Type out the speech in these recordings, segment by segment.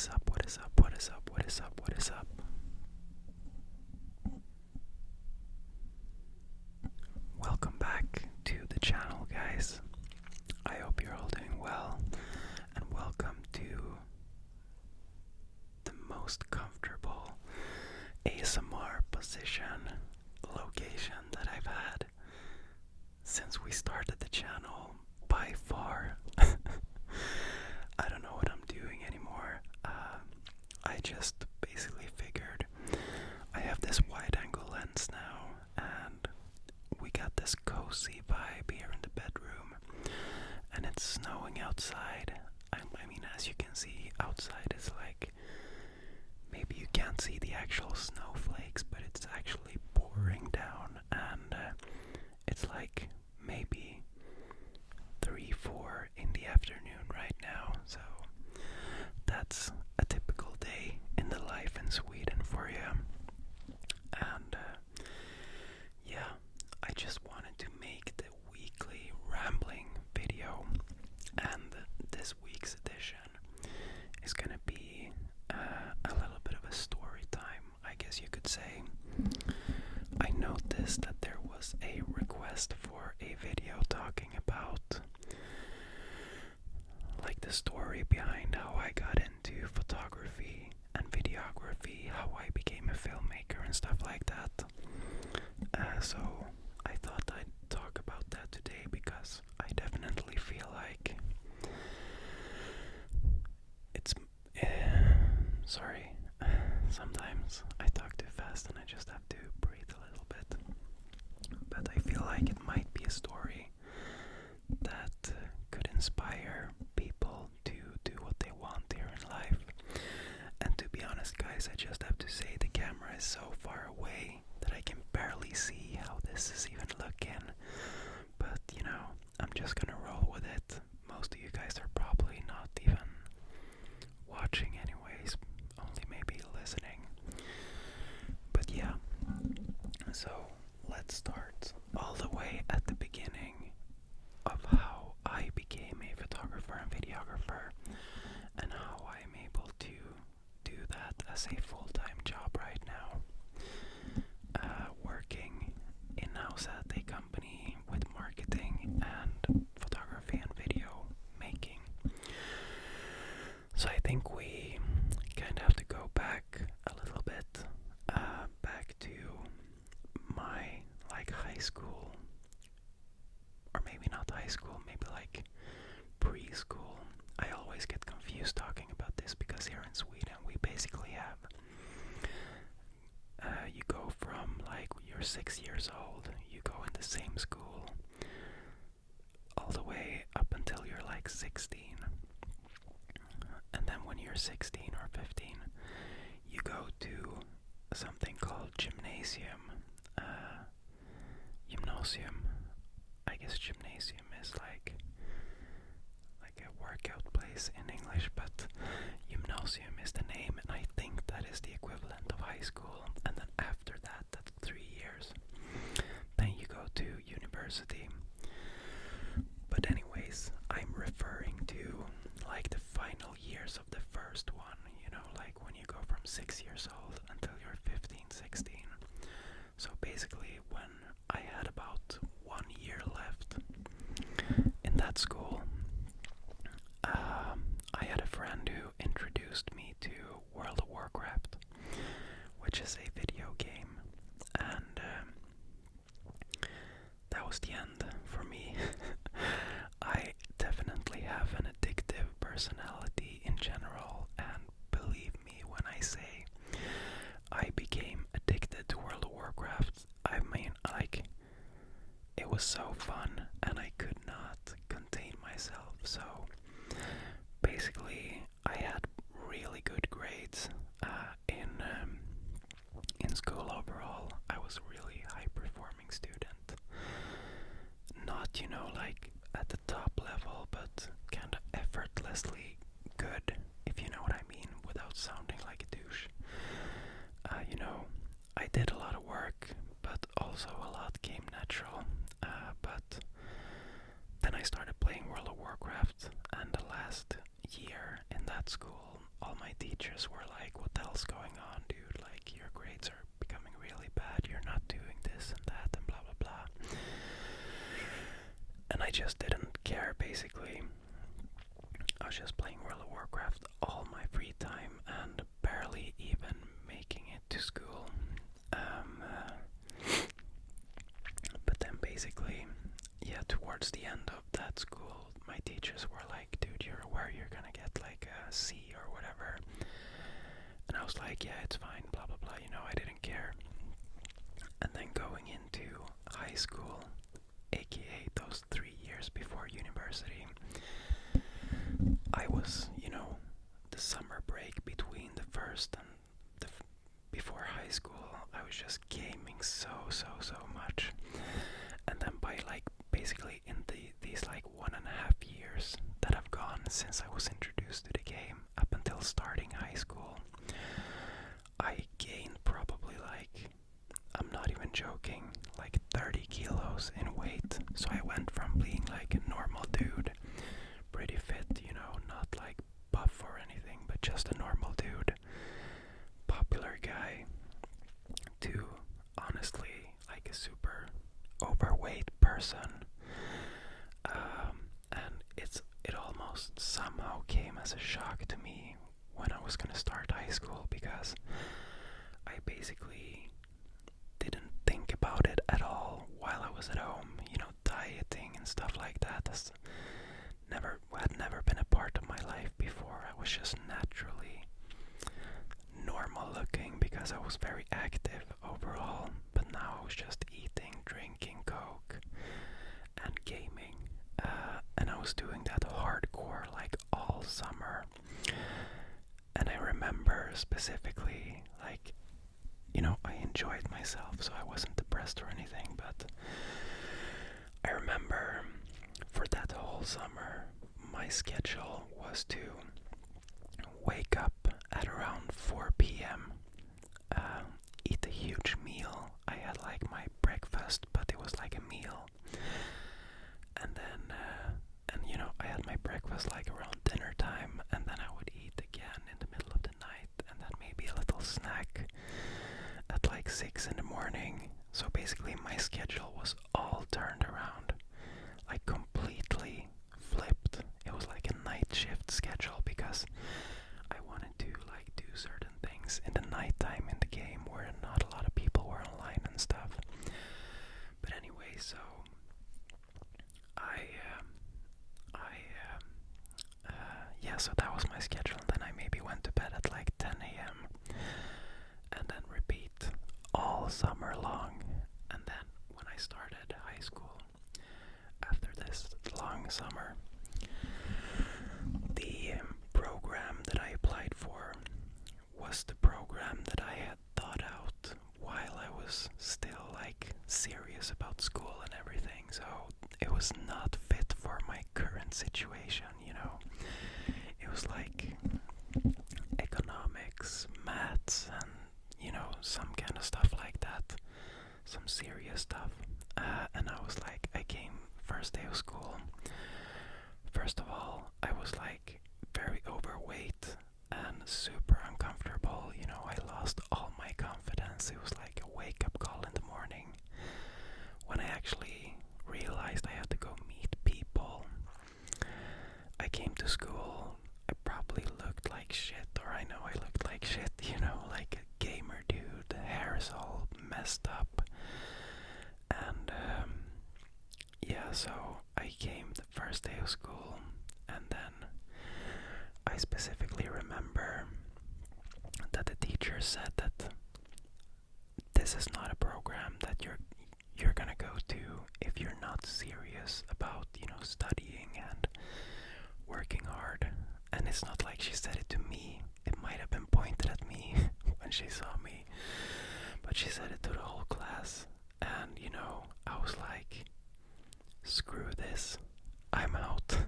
is up? What is up? What is up? What is up? What is up? Welcome back to the channel, guys. I hope you're all doing well, and welcome to the most comfortable ASMR position, location that I've had since we started the channel, by far. I don't know what I'm doing anymore. I just basically figured I have this wide angle lens now, and we got this cozy vibe here in the bedroom, and it's snowing outside. I mean, as you can see, outside is like, maybe you can't see the actual snowflakes, but it's actually pouring down, and it's like maybe 3-4 in the afternoon right now, so that's a typical day in the life in Sweden for you. And yeah, I just wanted to make the weekly rambling video, and this week's edition is gonna be a little bit of a story time, I guess you could say. I noticed that there was a request for a video talking about like the story behind how I got into photography and videography, how I became a filmmaker and stuff like that. So I thought I'd talk about that today because I definitely feel like it's sorry, sometimes I talk too fast and I just have to breathe a little bit, but I feel like it might be a story that could inspire people to do what they want here in life. And to be honest, guys, I just have to say the camera is so far away that I can barely see how this is even looking, but you know, I'm just gonna roll with it. Most of you guys are probably not even watching anyways, only maybe listening. But yeah, so let's start all the way at the beginning of how I became a photographer and videographer, and how I'm able to do that as a full-time job right now, working in-house at a company with marketing and photography and video making. So I think we kind of have to go back a little bit, back to my like high school, or maybe not high school, maybe like preschool. I always get confused talking about this because here in Sweden we basically have you go from like you're 6 years old, you go in the same school all the way up until you're like 16, and then when you're 16 or 15 you go to something called gymnasium. Gymnasium, I guess gymnasium is like a workout place in English, but gymnasium is the name, and I think that is the equivalent of high school. And then after that, that's 3 years. Then you go to university. But anyways, I'm referring to like the final years of the first one, you know, like when you go from 6 years old until you're 15, 16. So basically when I had about 1 year left in that school, I had a friend who introduced me to World of Warcraft, which is a video game, and that was the end for me. I definitely have an addictive personality in general, and believe me when I say I became addicted to World of Warcraft. I mean, like, it was so fun and I could not contain myself. So basically I had really good grades in school overall. I was a really high performing student, not, you know, like at the top level, but kind of effortlessly good, if you know what I mean, without sounding like a douche. You know, I did a lot of work, but also a lot came natural. But then I started playing World of Warcraft, and the last year in that school, all my teachers were like, what the hell's going on, dude? Like, your grades are becoming really bad, you're not doing this and that and blah blah blah. And I just didn't care, basically. I was just playing World of Warcraft all my free time and barely even making it to school. But then basically, yeah, towards the end of that school, my teachers were like, dude, you're aware you're gonna get like a C or whatever. And I was like, yeah, it's fine, blah blah blah, you know, I didn't care. And then going into high school, aka those 3 years before university, I was, you know, the summer break between the first and before high school, I was just gaming so much. And then by like basically in these like 1.5 years that have gone since I was introduced to the game up until starting high school, I gained probably like, I'm not even joking, like 30 kilos in weight. So I went from being like a normal dude, pretty fit, you know, not like buff or anything, but just a normal dude, popular guy, to honestly like a super overweight person. And it almost somehow came as a shock to me when I was gonna start high school, because I basically didn't think about it at all while I was at home. You know, dieting and stuff like that had never been a part of my life before. I was just naturally normal looking because I was very active overall, but now I was just eating, drinking Coke and gaming, and I was doing that hardcore like all summer. And I remember specifically, like, you know, I enjoyed myself, so I wasn't depressed or anything, but I remember for that whole summer, my schedule was to wake up at around 4 p.m., eat a huge meal. I had like my breakfast, but it was like a meal. And then, and you know, I had my breakfast like around dinner time, and then I would eat again in the middle of the night, and then maybe a little snack at like 6 in the morning. So basically my schedule was all turned around, like completely flipped. It was like a night shift schedule because I wanted to like do certain things in the nighttime in the game where not a lot of people were online and stuff. But anyway, so yeah, so that was my schedule. Then I maybe went to bed at like 10 a.m. and then repeat all summer long. And then when I started high school, after this long summer, the program that I applied for was the program that I had thought out while I was still like serious about school and everything. So it was not fit for my current situation, you know. It was like economics, maths, and you know, some kind of stuff like that, some serious stuff. And I was like, I came first day of school. First of all, I was like very overweight and super uncomfortable. You know, I lost all my confidence. It was like a wake-up call in the morning when I actually realized I had to go meet people. I came to school, I probably looked like shit, or I know I looked like shit, you know, like a gamer dude. The hair is all messed up. And yeah, so I came the first day of school, and then I specifically remember that the teacher said that this is not a program that you're gonna go to if you're not serious about, you know, studying and working hard. And it's not like she said it to me. It might have been pointed at me when she saw me, but she said it to the whole class. And you know, I was like, screw this, I'm out.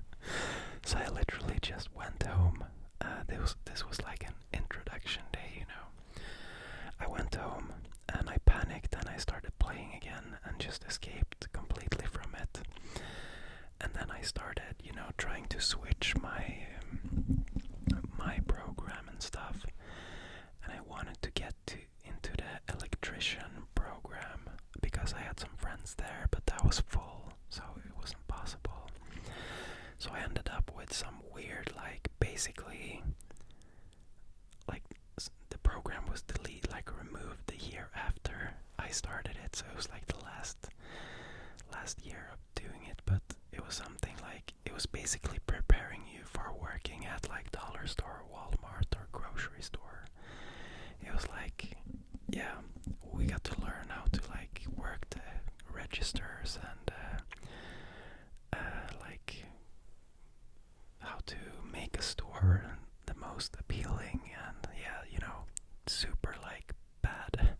So I literally just went home. This was like an introduction day, you know. I went home and I panicked and I started playing again and just escaped completely from it. And then I started, you know, trying to switch my program and stuff. was there, but that was full, so it wasn't possible. So I ended up with some weird, like, basically, like, the program was deleted, like, removed the year after I started it, so it was like the last year of doing it, but it was something like, it was basically preparing you for working at, like, dollar store, Walmart, or grocery store. It was like, yeah, we got to learn how to, like, work the registers and like how to make a store the most appealing, and yeah, you know, super like bad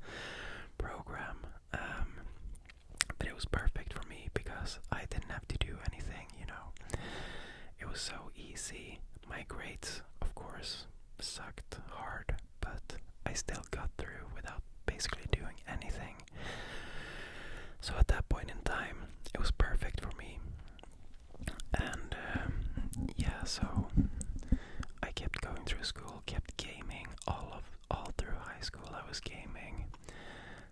program, but it was perfect for me because I didn't have to do anything, you know. It was so easy. My grades, of course, sucked hard, but I still got through without basically doing anything. So at that point in time, it was perfect for me. And yeah, so I kept going through school, kept gaming. All through high school I was gaming.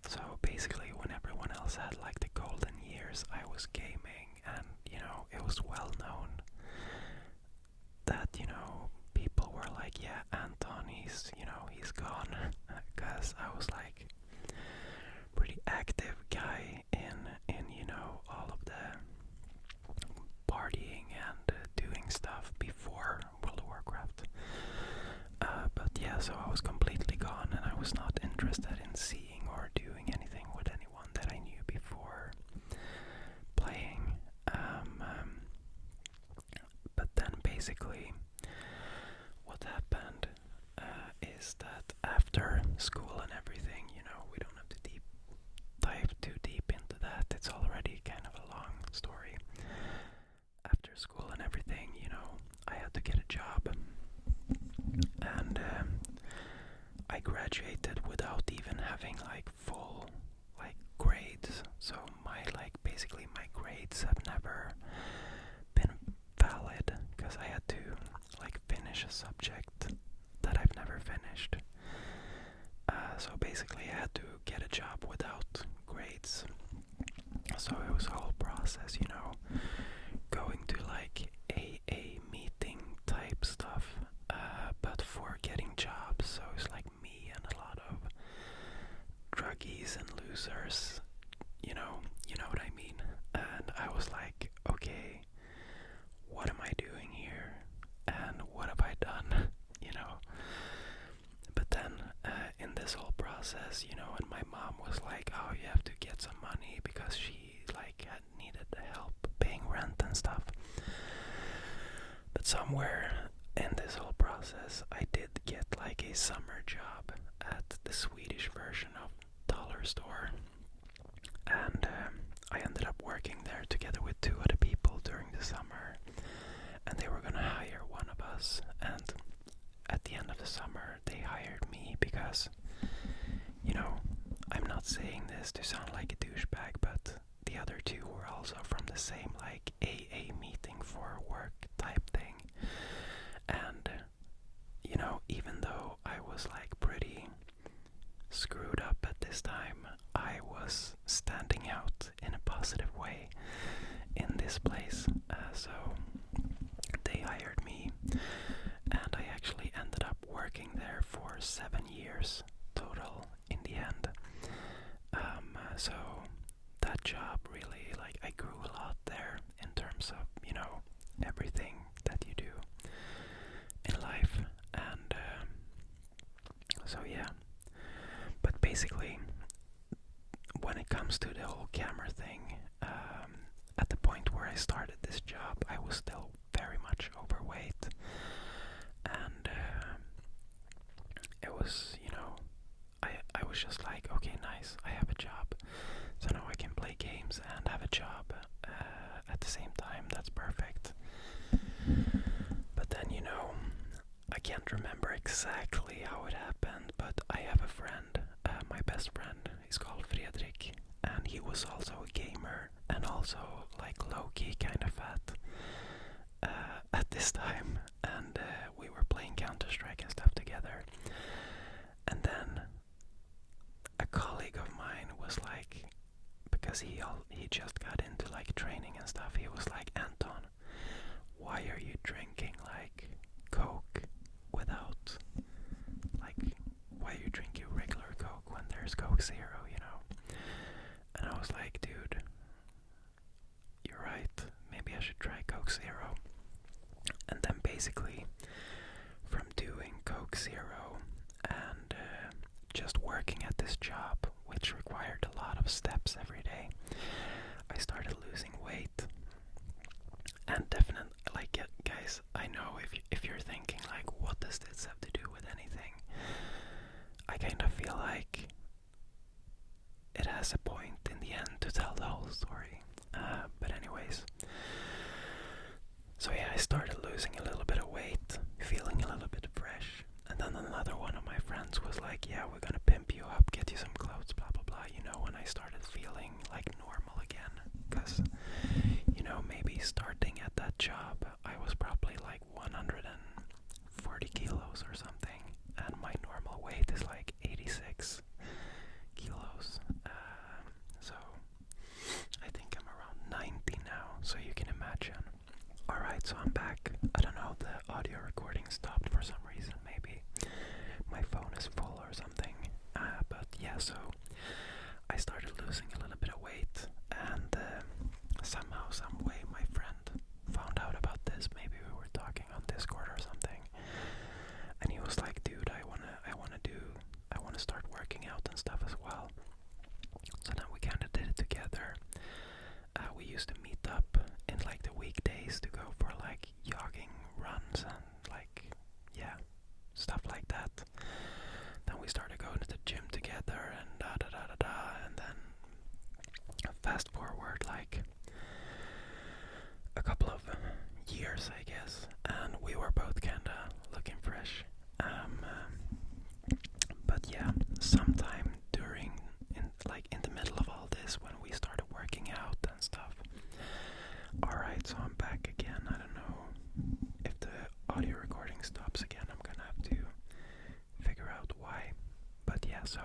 So basically when everyone else had like the golden years, I was gaming, and you know, it was well known that, you know, people were like, yeah, Anton, he's gone, because I was like pretty active guy in you know, all of the partying and doing stuff before World of Warcraft. But yeah, so I was completely gone, and I was not interested in seeing or doing anything with anyone that I knew before playing. But then basically what happened is that after school and everything, you know, we don't have to dive too deep into that. It's already kind of a long story. After school and everything, you know, I had to get a job, and I graduated without even having like full like grades. So basically my grades have never been valid because I had to like finish a subject that I've never finished. So basically I had to get a job without grades. So it was a whole process, you know, going to like AA meeting type stuff, but for getting jobs. So it's like me and a lot of druggies and losers, you know what I mean. And I was like, okay, what am I doing here? And what have I done? You know. But then in this whole process, you know, and my mom was like, oh, you have to get some money because she like had needed the help paying rent and stuff. But somewhere in this whole process, I did get like a summer job at the Swedish version of Dollar Store, and I ended up working there together with two other people during the summer, and they were gonna hire one of us, and at the end of the summer they hired me because, you know, I'm not saying this to sound like a douchebag, but the other two were also from the same like AA meeting for work type thing. And you know, even though I was like pretty screwed up at this time, I was standing out in a positive way in this place. So they hired me, and I actually ended up working there for 7 years total in the end. So that job really, like, I grew a lot there in terms of, you know, everything that you do in life. And so yeah, but basically when it comes to the whole camera thing, at the point where I started this job, I was still very much overweight, and it was, you know, I was just like, okay, nice, I have a job, so now I can play games and have a job at the same time. That's perfect. But then, you know, I can't remember exactly how it happened, but I have a friend, my best friend, he's called Fredrik, and he was also a gamer and also like low-key kind of fat at this time, and we were playing Counter-Strike and stuff together. And then a colleague of mine was like, because he just got into like training and stuff. He was like, Anton, why are you drinking like Coke without like, why are you drinking regular Coke when there's Coke Zero, you know? And I was like, dude, you're right, maybe I should try Coke Zero. And then basically from doing Coke Zero and just working at this job, which required a lot of steps every day, I started losing weight. And definitely, like, guys, I know if you're thinking like, what does this have to do with anything? I kind of feel like it has a point in the end to tell the whole story. But anyways, so yeah, I started losing a little bit of weight, feeling a little bit fresh, and then another one of my friends was like, yeah, we're gonna pimp you up, get you some clothes, blah blah blah, you know, when I started feeling like normal again, because, you know, maybe starting at that job, I was probably like 140 kilos or something, and my normal weight is like 86 kilos, so I think I'm around 90 now, so you can imagine. Alright, so I'm back. I don't know, the audio recording stopped for some reason, maybe my phone is full or something, but yeah, so I started losing a little bit of weight, and somehow, some way, my friend found out about this. Maybe we were talking on Discord or something, and he was like, dude, I wanna start working out and stuff as well. So then we kinda did it together. We used to meet up in like the weekdays to go for like jogging runs and like, yeah, stuff like that. Then we started going to the gym together and and then fast forward like a couple of years, I guess, and we were both kinda looking fresh. But yeah, sometime in the middle of all this, when we started working out and stuff. Alright, so I'm back again. I don't know if the audio recording stops again. I'm gonna have to figure out why. But yeah, so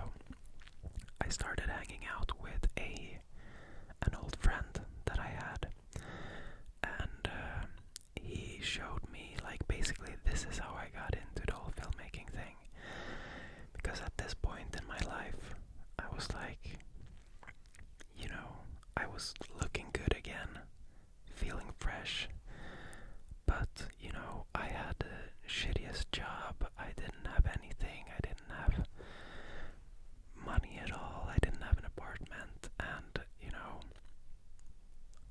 I started hanging out with an old friend that I had, and he showed me, like, basically this is how I got into the whole filmmaking thing. Because at this point in my life, I was like, you know, I was looking good again, feeling fresh, but, you know, I had the shittiest job. I didn't have anything. I didn't have money at all. I didn't have an apartment, and, you know,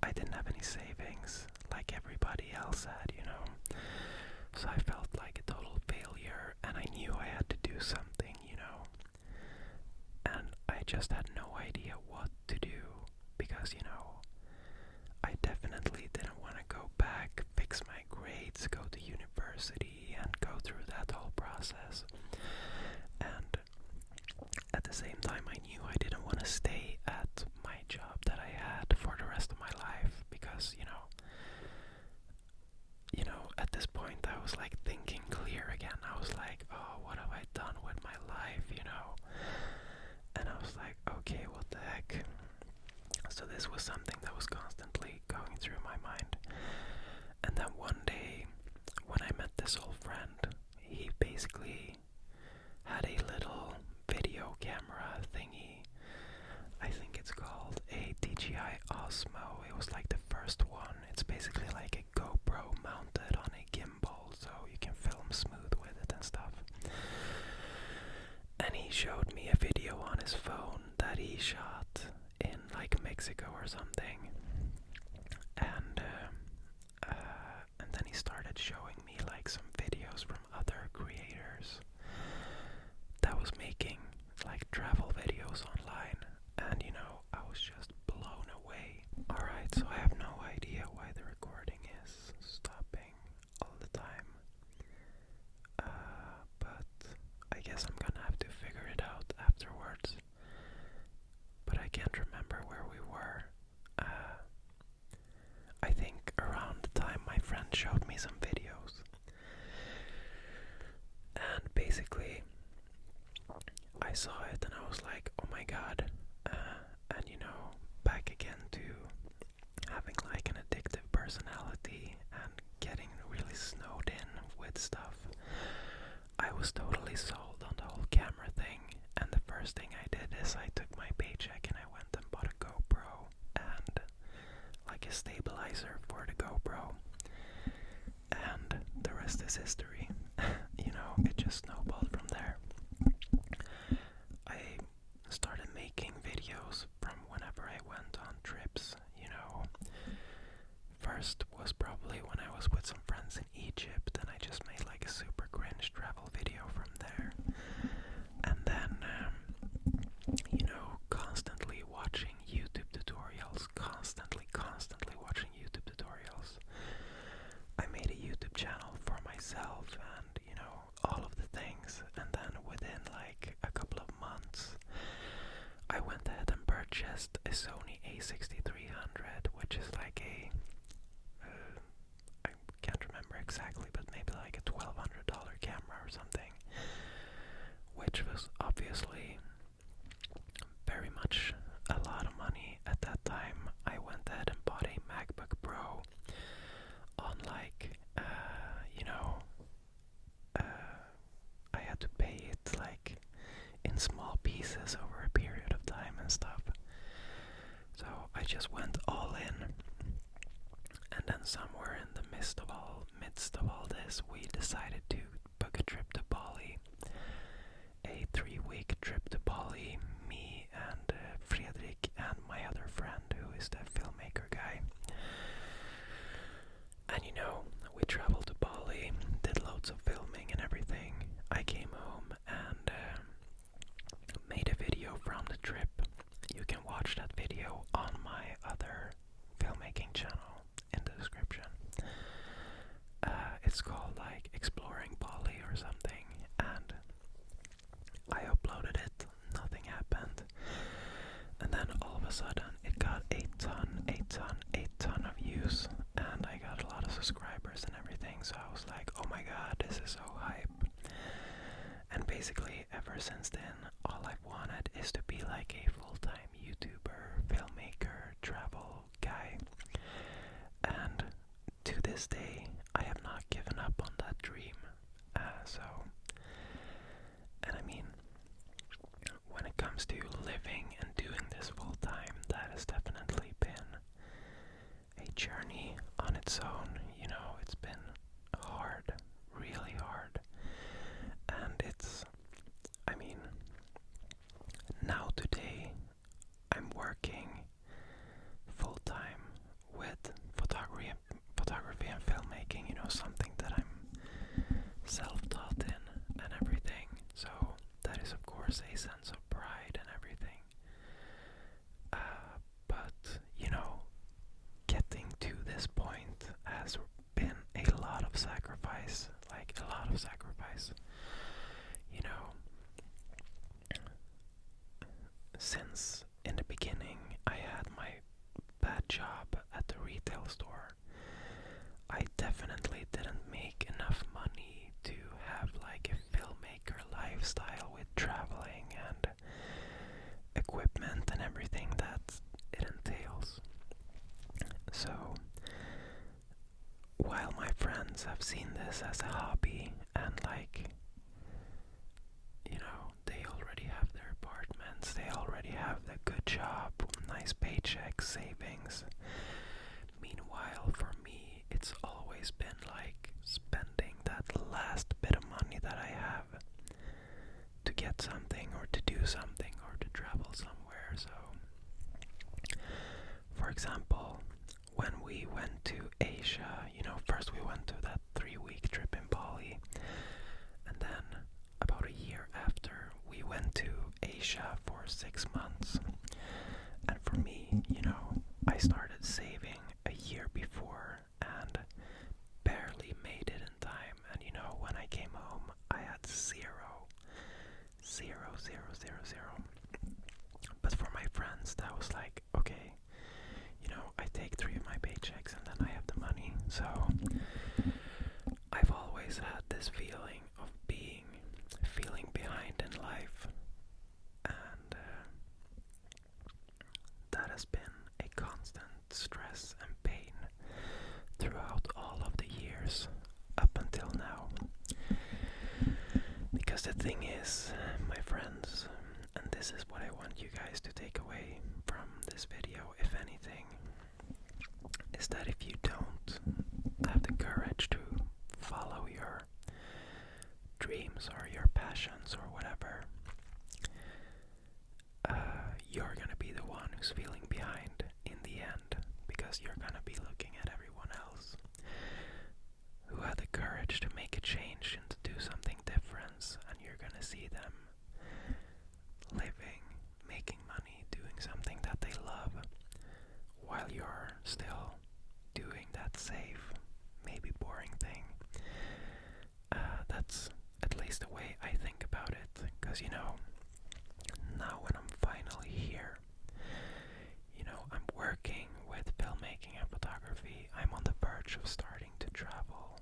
I didn't have any savings like everybody else had, you know. So I felt like a total failure, and I knew I had to do something, you know. And I just had no idea what to do, because, you know, I definitely didn't want to go back, fix my grades, go to university, and go through that whole process. And at the same time, I knew I didn't want to stay at my job that I had for the rest of my life, because, you know, at this point I was like thinking clear again. I was like, oh, what have I done with my life, you know? And I was like, okay, what the heck? So this was something that was constantly going through my mind. And then one day, when I met this old friend, he basically had a little video camera thingy. I think it's called a DJI Osmo. It was like the first one. It's basically like a GoPro mounted on a gimbal, so you can film smooth with it and stuff. And he showed me a video on his phone that he shot in like Mexico or something. And then he started showing me like some videos from other creators that was making like travel videos online, and, you know, I was just blown away. Alright, so I have no idea why the recording is stopping all the time, but I guess I'm gonna have to figure it out afterwards. But I can't remember where we were. I think around the time my friend showed me some videos, and basically I saw it and I was like, oh my god. And, you know, back personality and getting really snowed in with stuff, I was totally sold on the whole camera thing, and the first thing I did is I took my paycheck and I went and bought a GoPro and like a stabilizer for the GoPro, and the rest is history. You know, it just snowballed from there. I started making videos from whenever I went on trips, you know. First was probably when I was with some friends in Egypt, and I just made like a super cringe travel video from there. And then, you know, constantly watching YouTube tutorials, constantly watching YouTube tutorials. I made a YouTube channel for myself and, you know, all of the things. And then within like a couple of months, I went ahead and purchased a Sony a6300, which is like a, I can't remember exactly, but maybe like a $1,200 camera or something, which was obviously very much a lot of money at that time. I went ahead and bought a MacBook Pro on like, you know, I had to pay it like in small pieces over a period of time and stuff. So I just went all in, and then somewhere in the midst of all this, we decided to book a trip to Bali, a 3-week trip to Bali. Me and Fredrik and my other friend, who is the filmmaker guy. And you know, we traveled to Bali, did loads of filming and everything. I came home and made a video from the trip. You can watch that video on my other filmmaking channel in the description. It's called like Exploring Bali or something, and I uploaded it, nothing happened, and then all of a sudden it got a ton of views, and I got a lot of subscribers and everything. So I was like, oh my god, this is so hype. And basically ever since then, all I've wanted is to be like a full-time YouTuber, filmmaker, travel guy. And to this day, I have not given up on that dream. And I mean, when it comes to living and doing this full-time, that has definitely been a journey on its own. You know, it's been hard, really hard. And it's, I mean, now today, I'm working full-time with photography and filmmaking, you know, something that I'm self-taught in and everything. So that is of course a sense of pride and everything. But, you know, getting to this point has been a lot of sacrifice, like a lot of sacrifice. You know, since in the beginning I had my bad job at the retail store, I definitely didn't make enough money to have like a filmmaker lifestyle with traveling and equipment and everything that it entails. So while my friends have seen this as a hobby and like, you know, they already have their apartments, they already have the good job, nice paychecks, savings. Meanwhile, for me, it's always been like spending that last bit of money that I have to get something or to do something or to travel somewhere. So, for example, when we went to Asia, you know, first we went to that 3-week trip in Bali, and then about a year after, we went to Asia for 6 months. And for me, you know, I started saving a year before and barely made it in time. And you know, when I came home, I had zero. But for my friends, that was like, okay, you know, I take 3 of my paychecks and then I have the money. So I've always had this feeling of feeling behind in life, and that has been a constant stress and pain the thing is, my friends, and this is what I want you guys to take away from this video, if anything, is that if you don't have the courage to follow your dreams or your passions or whatever, you're gonna be the one who's feeling behind in the end, because you're gonna be looking at everyone else who had the courage to make a change and to do something different, and you're gonna see them living, making money, doing something that they love, while you're still doing that safe, maybe boring thing. That's at least the way I think about it, because now when I'm finally here, I'm working with filmmaking and photography, I'm on the verge of starting to travel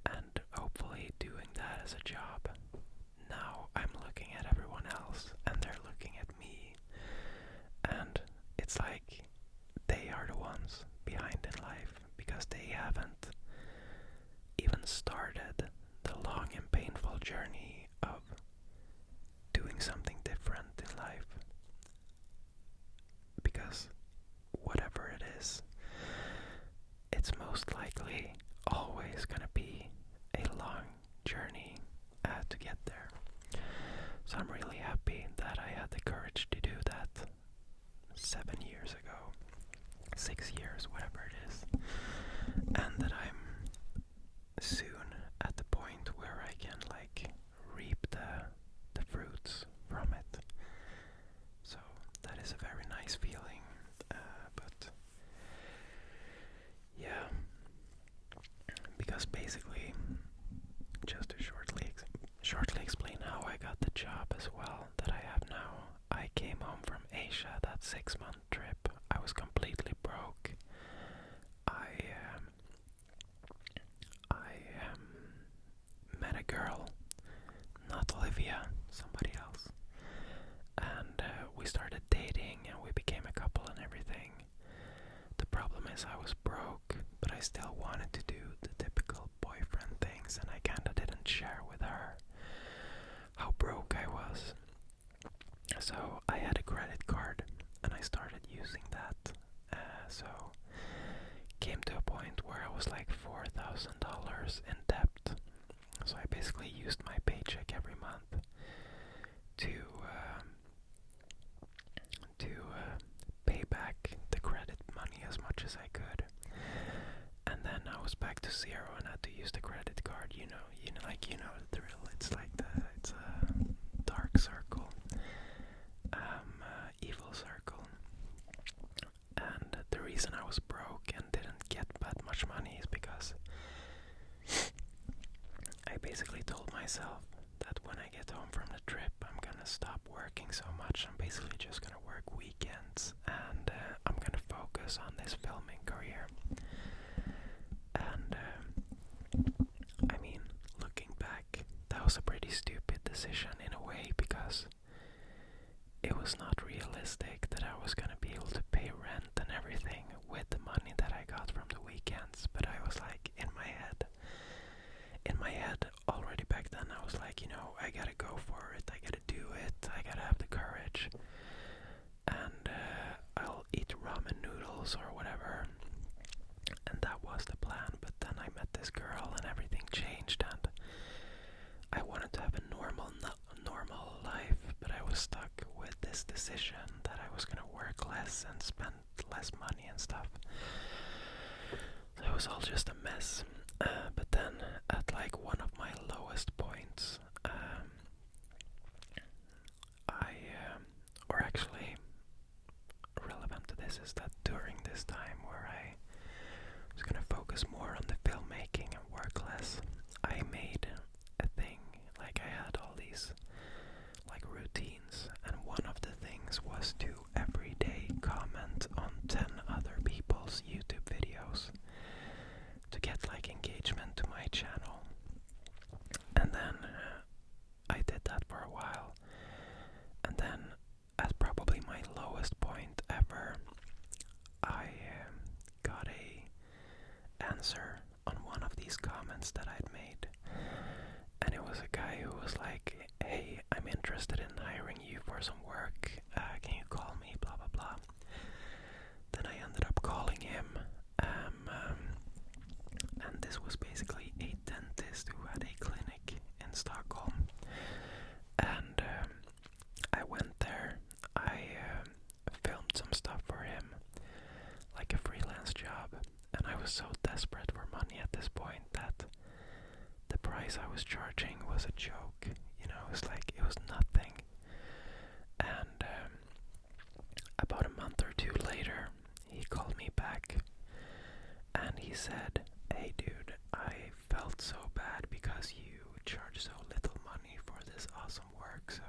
and hopefully doing that as a job. Now I'm looking at everyone else and they're looking at me, and it's like they are the ones behind in life because they haven't even started the long and painful journey of doing something different in life. Because whatever it is, it's most likely always gonna be a long journey to get there. So I'm really happy that I had the courage to do that 7 years ago, 6 years, whatever it is, and that I'm soon at the point where I can reap the fruits from it. So that is a very nice feeling, but yeah, because basically, just to shortly explain how I got the job as well that I have now. I came home from Asia, that 6-month trip. I was completely broke. I met a girl, not Olivia, somebody else, and we started dating and we became a couple and everything. The problem is I was broke, but I still wanted to do the typical boyfriend things, and I kinda didn't share with her how broke I was. So I had a credit card and I started using that. So came to a point where I was like $4,000 in debt. So I basically used my paycheck every month to pay back the credit money as much as I could. And then I was back to zero and had to use the credit card. You know the drill. It's like it's a dark circle, evil circle. And the reason I was broke and didn't get that much money is because I basically told myself that when I get home from the trip, I'm gonna stop working so much. I'm basically just gonna work weekends, and I'm gonna focus on this filming career. And I mean, looking back, that was a pretty stupid decision in a way, because it was not realistic that I was gonna be able to pay rent and everything with the money that I got from the weekends. But I was like, in my head already back then, I was like, I gotta go for it, I gotta do it, I gotta have the courage, and I'll eat ramen noodles or whatever. And that was the plan. But then I met this girl and everything changed, and I wanted to have a normal life, but I was stuck with this decision that I was gonna work less and spend less money and stuff. So it was all just a mess. But then at one of my lowest points, or actually relevant to this is that during this time where I was gonna focus more on the filmmaking and work less, I made a thing. I had all these routines, and one of the things was to every day comment on 10 other people's YouTube videos to get engagement to my channel. And then I did that for a while, and then at probably my lowest point ever, I got a answer on one of these comments that I'd made, and it was a guy guy who was like, hey, I'm interested in hiring you for some work. Can you call me? Blah, blah, blah. Then I ended up calling him. And this was basically a dentist who had a clinic in Stockholm. And I went there. I filmed some stuff for him, like a freelance job. And I was so desperate for money at this point that the price I was charging was a joke. You know, it was nothing. And about a month or two later, he called me back and he said, hey dude, I felt so bad because you charge so little money for this awesome work, so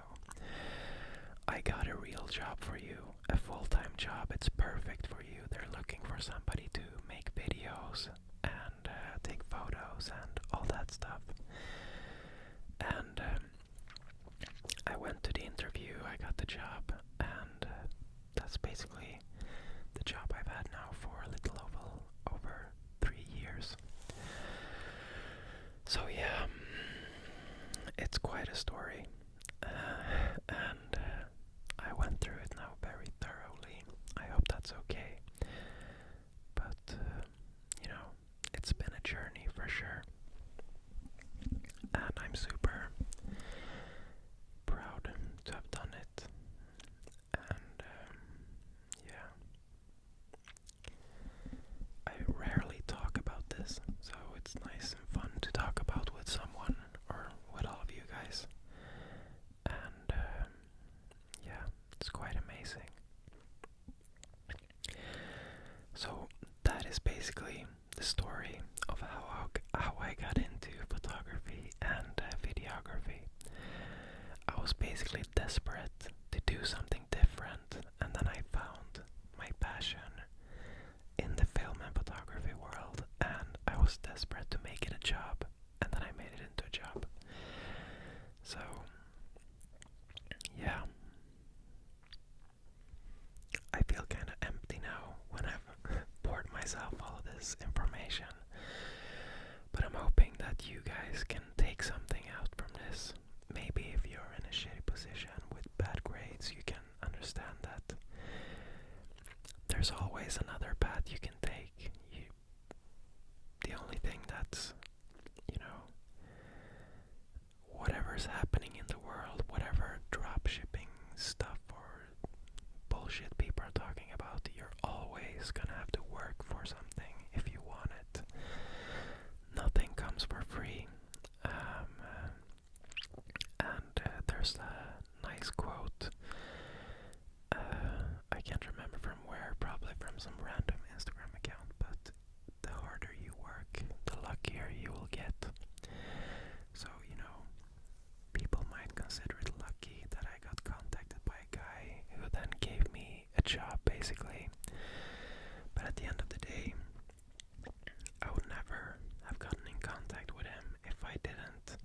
I got a real job for you, a full-time job. It's perfect for you. They're looking for somebody to make videos and take photos and all that stuff. And I went to the interview, I got the job, and that's basically the job I've had now for a little over 3 years. So yeah, it's quite a story, and I went through it now very thoroughly. I hope that's okay, but you know, it's been a journey for sure, and I'm super proud to have done it. And yeah, I rarely talk about this, so it's nice and fun to talk about with someone or with all of you guys. And yeah, it's quite amazing. So that is basically the story of how I got into photography and videography. I was basically desperate to do something different, and then I found my passion in the film and photography world, and I was desperate to make it a job, and then I made it into a job. So yeah, I feel kind of empty now when I've poured myself all of this information, but I'm hoping that you guys can take something out from this. Maybe if you're in a shitty position with bad grades, you can understand that there's always another path you can take. The only thing that's, you know, whatever's happening in the world, whatever dropshipping stuff or bullshit people are talking about, you're always gonna have to work for something if you want it. Nothing comes for free. And there's a nice quote. I can't remember from where, probably from some random Instagram account, but the harder you work, the luckier you will get. So, you know, people might consider it lucky that I got contacted by a guy who then gave me a job, basically. But at the end of the day, I would never have gotten in contact with him if I didn't,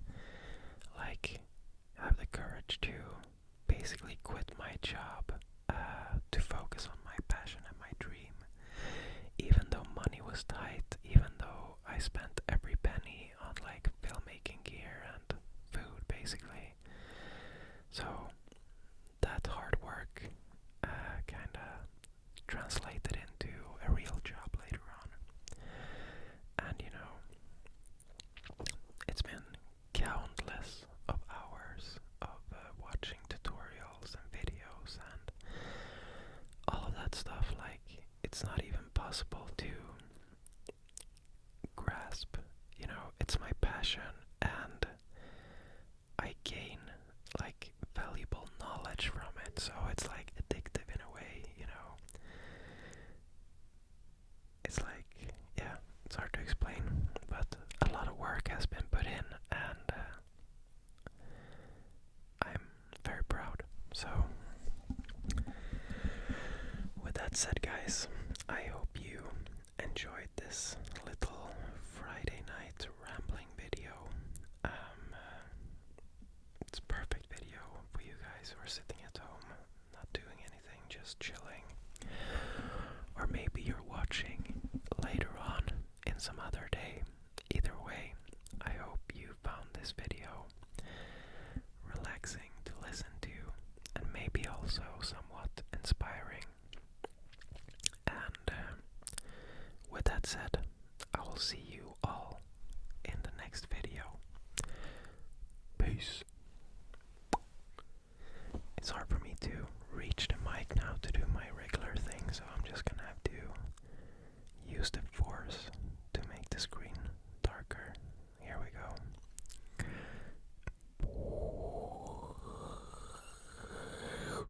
like, have the courage to basically quit my job to focus on my passion and my dream. Even though money was tight, even though I spent every penny on like filmmaking gear and food, basically. So that hard work kinda translated into a real job later on. And you know, it's been countless of hours of watching tutorials and videos and all of that stuff. Like, it's not even possible to grasp. You know, it's my passion, and I gain like valuable knowledge from it, so it's like addictive in a way, you know. It's like, yeah, it's hard to explain, but a lot of work has been put in, and I'm very proud. So with that said, guys, I hope you enjoyed this little Friday night rambling video. It's a perfect video for you guys who are sitting at home, not doing anything, just chilling. Or maybe you're watching later on in some other day. Either way, I hope you found this video that said, I will see you all in the next video. Peace. It's hard for me to